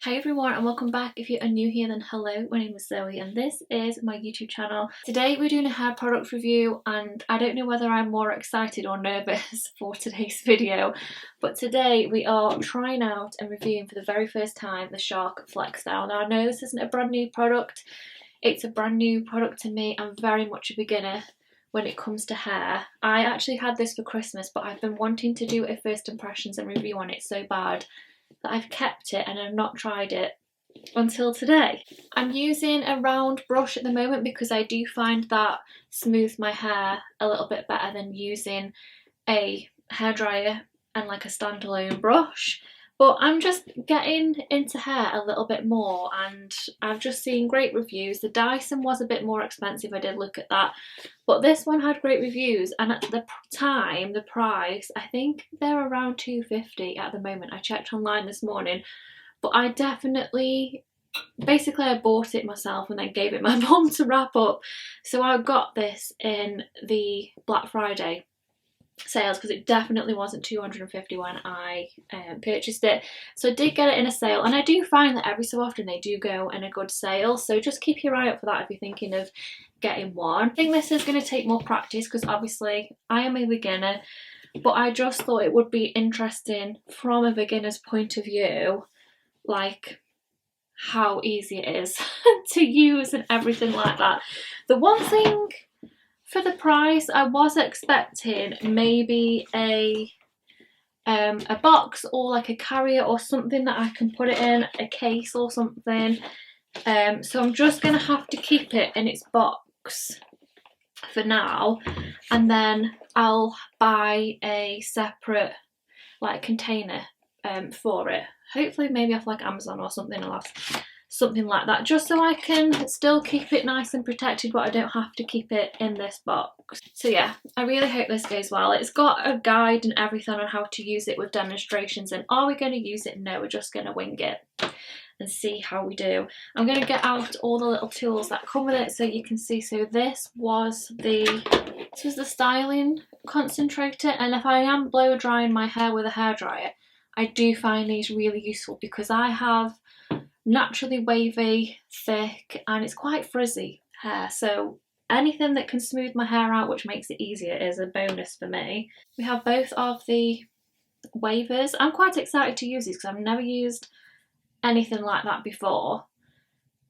Hi everyone and welcome back. If you are new here then hello, my name is Zoe and this is my YouTube channel. Today we're doing a hair product review and I don't know whether I'm more excited or nervous for today's video, but today we are trying out and reviewing for the very first time the Shark Flex Style. Now I know this isn't a brand new product, it's a brand new product to me. I'm very much a beginner when it comes to hair. I actually had this for Christmas but I've been wanting to do a first impressions and review on it so bad that I've kept it and I've not tried it until today. I'm using a round brush at the moment because I do find that smooths my hair a little bit better than using a hairdryer and like a standalone brush. But I'm just getting into hair a little bit more and I've just seen great reviews. The Dyson was a bit more expensive, I did look at that, but this one had great reviews and at the time, the price, I think they're around $2.50 at the moment. I checked online this morning, but I definitely, basically I bought it myself and then gave it my mum to wrap up. So I got this in the Black Friday sales because it definitely wasn't $250 when I purchased it, so I did get it in a sale, and I do find that every so often they do go in a good sale, so just keep your eye out for that if you're thinking of getting one. I think this is going to take more practice because obviously I am a beginner, but I just thought it would be interesting from a beginner's point of view, like how easy it is to use and everything like that. The one thing for the price, I was expecting maybe a box or like a carrier or something that I can put it in, a case or something. So I'm just going to have to keep it in its box for now, and then I'll buy a separate like container for it. Hopefully maybe off like Amazon or something, I'll have something like that, just so I can still keep it nice and protected but I don't have to keep it in this box. So yeah, I really hope this goes well. It's got a guide and everything on how to use it with demonstrations, and are we going to use it? No, we're just going to wing it and see how we do. I'm going to get out all the little tools that come with it so you can see. So this was the styling concentrator, and if I am blow drying my hair with a hairdryer, I do find these really useful because I have naturally wavy, thick, and it's quite frizzy hair, so anything that can smooth my hair out which makes it easier is a bonus for me. We have both of the wavers. I'm quite excited to use these because I've never used anything like that before.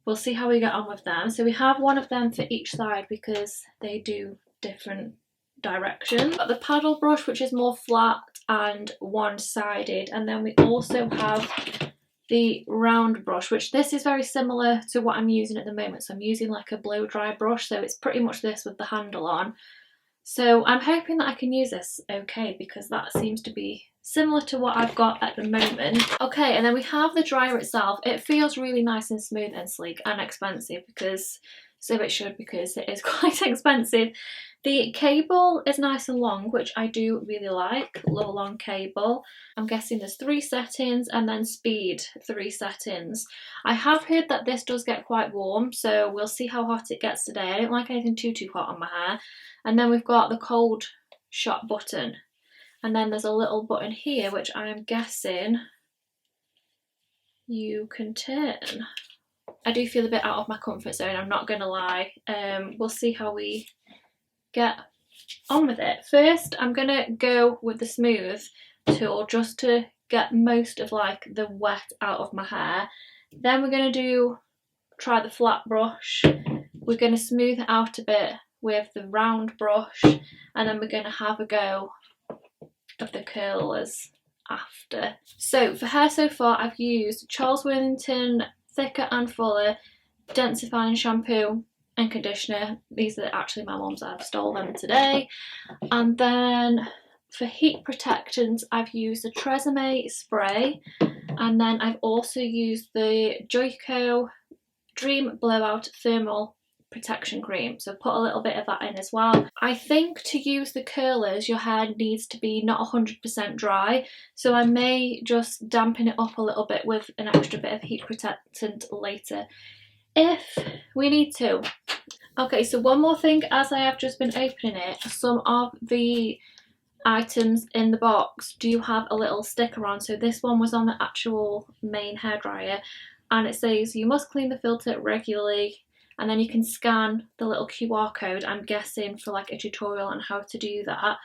We'll see how we get on with them. So we have one of them for each side because they do different directions. Got the paddle brush which is more flat and one-sided, and then we also have the round brush, which this is very similar to what I'm using at the moment. So I'm using like a blow dry brush, so it's pretty much this with the handle on. So I'm hoping that I can use this okay because that seems to be similar to what I've got at the moment. Okay, and then we have the dryer itself. It feels really nice and smooth and sleek and expensive because, so it should, because it is quite expensive. The cable is nice and long, which I do really like. Love a long cable. I'm guessing there's 3 settings and then speed 3 settings. I have heard that this does get quite warm, so we'll see how hot it gets today. I don't like anything too hot on my hair. And then we've got the cold shot button. And then there's a little button here, which I'm guessing you can turn. I do feel a bit out of my comfort zone, I'm not gonna lie. We'll see how we get on with it. First, I'm gonna go with the smooth tool just to get most of like the wet out of my hair. Then we're gonna try the flat brush. We're gonna smooth it out a bit with the round brush, and then we're gonna have a go of the curlers after. So for hair so far, I've used Charles Worthington Thicker and Fuller Densifying Shampoo and Conditioner. These are actually my mum's, I've stole them today. And then for heat protectants, I've used the Tresemme spray, and then I've also used the Joico Dream Blowout Thermal Protection Cream, so put a little bit of that in as well. I think to use the curlers your hair needs to be not 100% dry, so I may just dampen it up a little bit with an extra bit of heat protectant later if we need to. Okay, so one more thing, as I have just been opening it, some of the items in the box do have a little sticker on. So this one was on the actual main hairdryer, and it says you must clean the filter regularly, and then you can scan the little QR code, I'm guessing for like a tutorial on how to do that.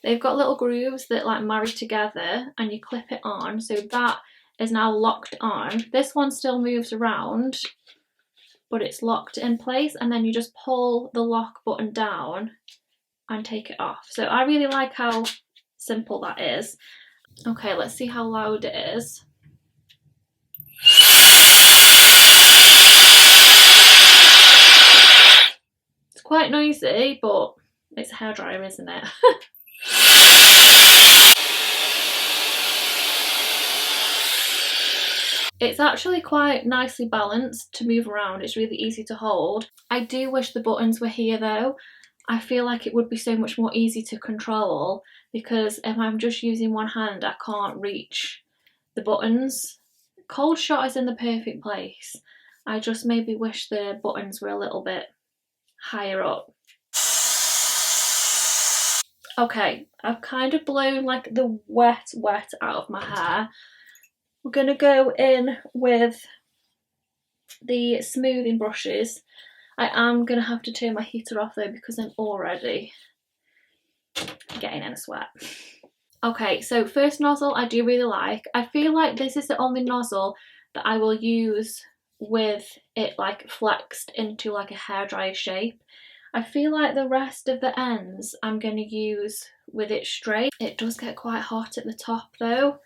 They've got little grooves that like marry together and you clip it on, so that is now locked on. This one still moves around, but it's locked in place, and then you just pull the lock button down and take it off. So I really like how simple that is. Okay, let's see how loud it is. It's quite noisy, but it's a hairdryer, isn't it? It's actually quite nicely balanced to move around. It's really easy to hold. I do wish the buttons were here though. I feel like it would be so much more easy to control, because if I'm just using one hand, I can't reach the buttons. Cold shot is in the perfect place. I just maybe wish the buttons were a little bit higher up. Okay, I've kind of blown like the wet out of my hair. We're gonna go in with the smoothing brushes. I am gonna have to turn my heater off though, because I'm already getting in a sweat. Okay, so first nozzle I do really like. I feel like this is the only nozzle that I will use with it like flexed into like a hairdryer shape. I feel like the rest of the ends I'm going to use with it straight. It does get quite hot at the top though.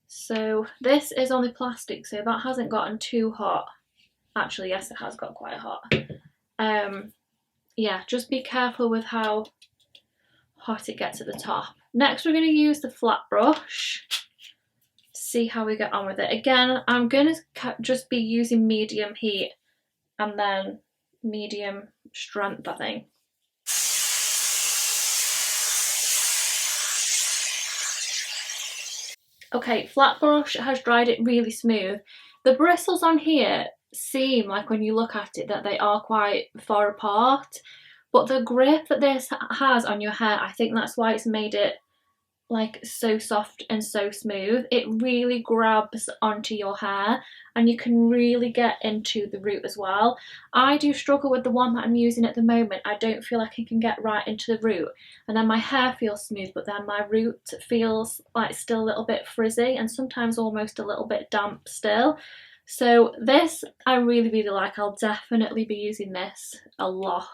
So this is only plastic, so that hasn't gotten too hot. Actually, yes, it has got quite hot. Yeah, just be careful with how hot it gets at the top. Next, we're going to use the flat brush. See how we get on with it. Again, I'm going to just be using medium heat and then medium strength, I think. Okay, flat brush has dried it really smooth. The bristles on here seem like, when you look at it, that they are quite far apart, but the grip that this has on your hair, I think that's why it's made it like so soft and so smooth. It really grabs onto your hair and you can really get into the root as well. I do struggle with the one that I'm using at the moment. I don't feel like I can get right into the root, and then my hair feels smooth, but then my root feels like still a little bit frizzy and sometimes almost a little bit damp still. So this I really like. I'll definitely be using this a lot.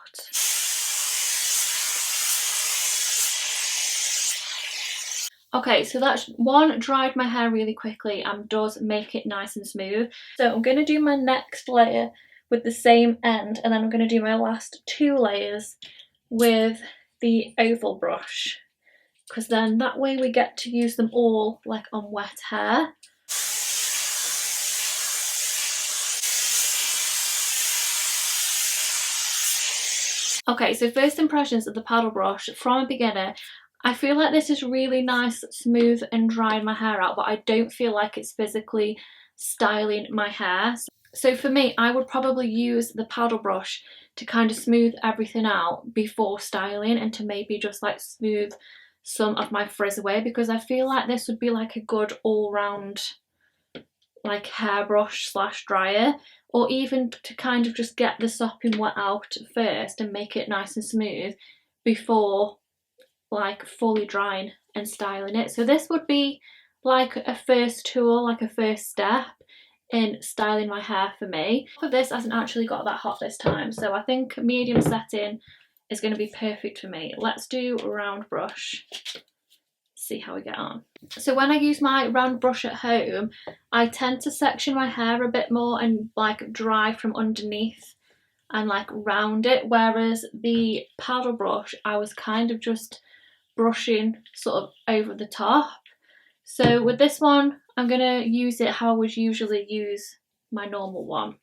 Okay, so that's one, dried my hair really quickly and does make it nice and smooth. So I'm going to do my next layer with the same end, and then I'm going to do my last two layers with the oval brush, because then that way we get to use them all like on wet hair. Okay, so first impressions of the paddle brush from a beginner. I feel like this is really nice, smooth and drying my hair out, but I don't feel like it's physically styling my hair. So for me, I would probably use the paddle brush to kind of smooth everything out before styling, and to maybe just like smooth some of my frizz away, because I feel like this would be like a good all-round like hairbrush slash dryer, or even to kind of just get the sopping wet out first and make it nice and smooth before like fully drying and styling it. So this would be like a first tool, like a first step in styling my hair for me. But this hasn't actually got that hot this time, so I think medium setting is going to be perfect for me. Let's do a round brush, see how we get on. So when I use my round brush at home, I tend to section my hair a bit more and like dry from underneath and like round it, whereas the paddle brush I was kind of just brushing sort of over the top. So with this one, I'm going to use it how I would usually use my normal one.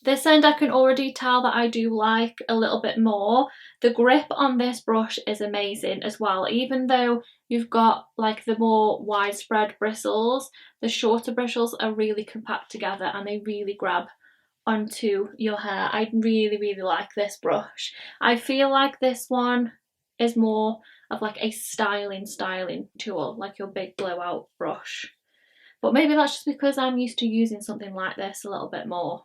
This end I can already tell that I do like a little bit more. The grip on this brush is amazing as well. Even though you've got like the more widespread bristles, the shorter bristles are really compact together and they really grab onto your hair. I really like this brush. I feel like this one is more of like a styling tool, like your big blowout brush. But maybe that's just because I'm used to using something like this a little bit more.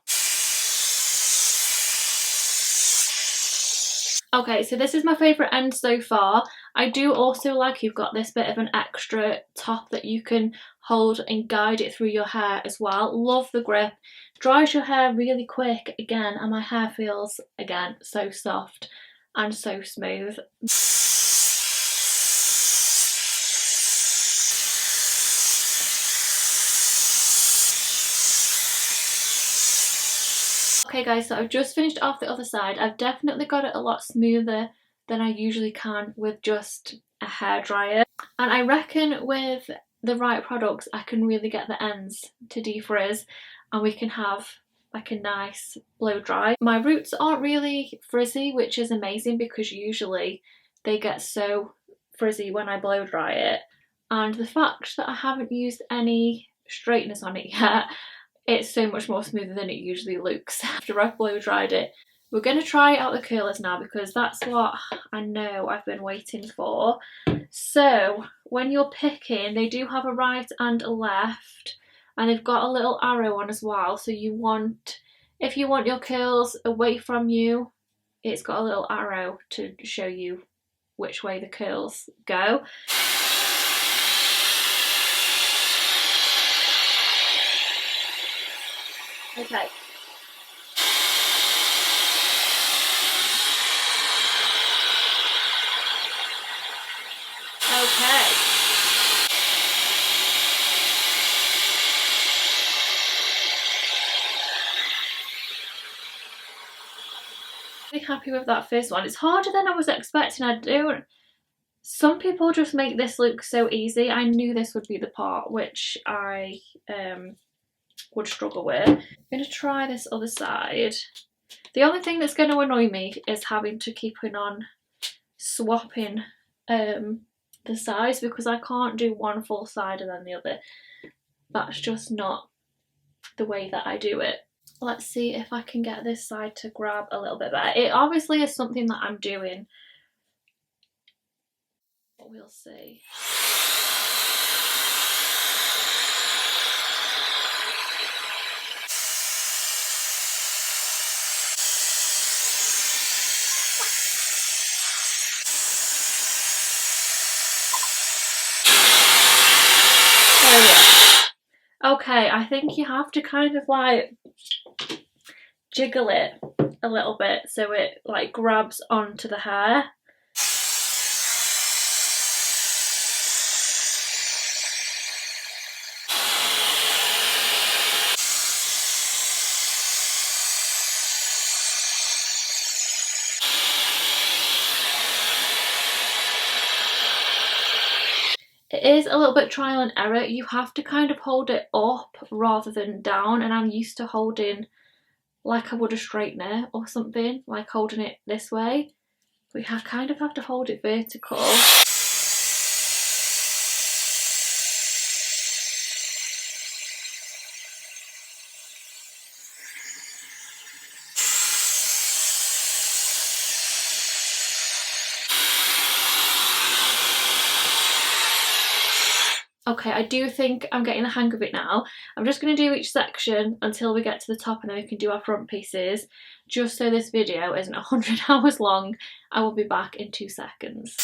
Okay, so this is my favourite end so far. I do also like you've got this bit of an extra top that you can hold and guide it through your hair as well. Love the grip. Dries your hair really quick again, and my hair feels, again, so soft and so smooth. Okay guys, so I've just finished off the other side. I've definitely got it a lot smoother than I usually can with just a hairdryer. And I reckon with the right products, I can really get the ends to defrizz and we can have like a nice blow dry. My roots aren't really frizzy, which is amazing because usually they get so frizzy when I blow dry it. And the fact that I haven't used any straighteners on it yet, it's so much more smoother than it usually looks after I've blow dried it. We're going to try out the curlers now because that's what I know I've been waiting for. So when you're picking, they do have a right and a left, and they've got a little arrow on as well. So you want, if you want your curls away from you, it's got a little arrow to show you which way the curls go. Okay. Okay. Really happy with that first one. It's harder than I was expecting. Some people just make this look so easy. I knew this would be the part which I would struggle with. I'm going to try this other side. The only thing that's going to annoy me is having to keep on swapping the sides because I can't do one full side and then the other. That's just not the way that I do it. Let's see if I can get this side to grab a little bit better. It obviously is something that I'm doing, but we'll see. There we go. Okay, I think you have to kind of like jiggle it a little bit so it like grabs onto the hair. It is a little bit trial and error. You have to kind of hold it up rather than down, and I'm used to holding like I would a straightener or something, like holding it this way. We kind of have to hold it vertical. Okay, I do think I'm getting the hang of it now. I'm just going to do each section until we get to the top and then we can do our front pieces. Just so this video isn't 100 hours long, I will be back in 2 seconds.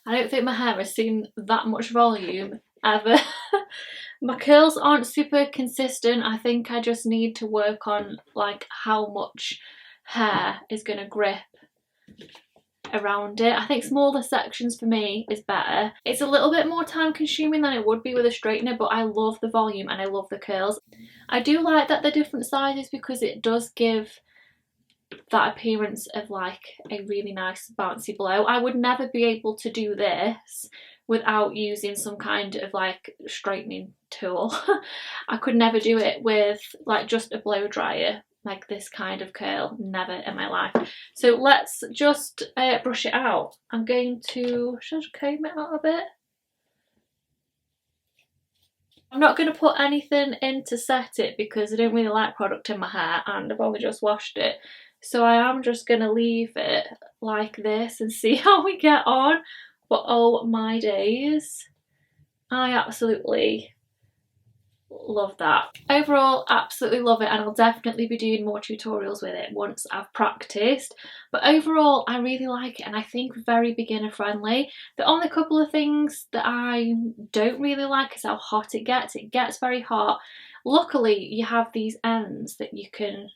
I don't think my hair has seen that much volume ever. My curls aren't super consistent. I think I just need to work on like how much hair is going to grip around it. I think smaller sections for me is better. It's a little bit more time consuming than it would be with a straightener, but I love the volume and I love the curls. I do like that they're different sizes because it does give that appearance of like a really nice bouncy blow. I would never be able to do this without using some kind of like straightening tool. I could never do it with like just a blow dryer, like this kind of curl, never in my life. So let's just brush it out. I'm going to, should I comb it out a bit? I'm not going to put anything in to set it because I don't really like product in my hair and I've only just washed it. So I am just going to leave it like this and see how we get on. But oh my days, I absolutely love that. Overall, absolutely love it, and I'll definitely be doing more tutorials with it once I've practiced. But overall, I really like it, and I think very beginner friendly. The only couple of things that I don't really like is how hot it gets. It gets very hot. Luckily, you have these ends that you can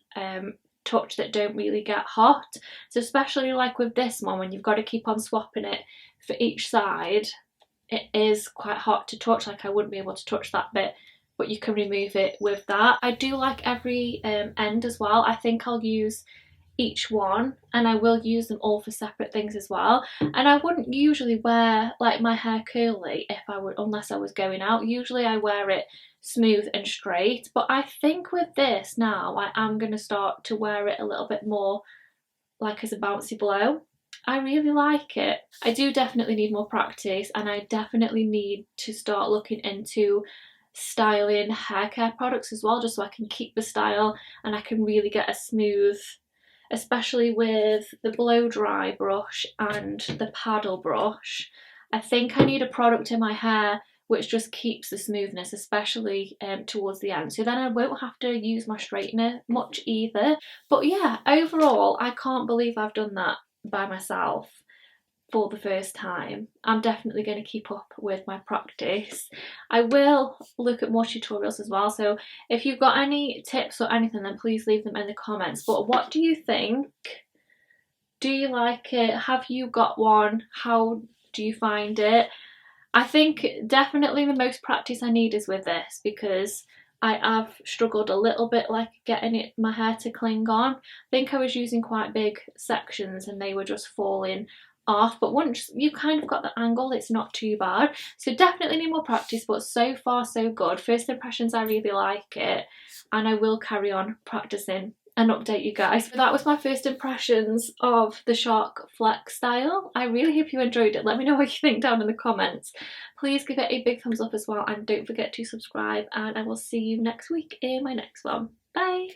touch that don't really get hot. So especially like with this one, when you've got to keep on swapping it for each side, it is quite hot to touch. Like I wouldn't be able to touch that bit, but you can remove it with that. I do like every end as well. I think I'll use each one, and I will use them all for separate things as well. And I wouldn't usually wear like my hair curly if I would, unless I was going out. Usually I wear it smooth and straight, but I think with this now I am going to start to wear it a little bit more like as a bouncy blow. I really like it. I do definitely need more practice, and I definitely need to start looking into styling hair care products as well, just so I can keep the style and I can really get a smooth, especially with the blow dry brush and the paddle brush. I think I need a product in my hair which just keeps the smoothness, especially towards the end, so then I won't have to use my straightener much either. But yeah, overall I can't believe I've done that by myself for the first time. I'm definitely going to keep up with my practice. I will look at more tutorials as well, so if you've got any tips or anything, then please leave them in the comments. But what do you think? Do you like it? Have you got one? How do you find it? I think definitely the most practice I need is with this, because I have struggled a little bit like getting my hair to cling on. I think I was using quite big sections and they were just falling off, but once you kind of got the angle, it's not too bad. So definitely need more practice, but so far so good. First impressions, I really like it, and I will carry on practicing and update you guys. So that was my first impressions of the Shark Flex style. I really hope you enjoyed it. Let me know what you think down in the comments. Please give it a big thumbs up as well, and don't forget to subscribe, and I will see you next week in my next one. Bye!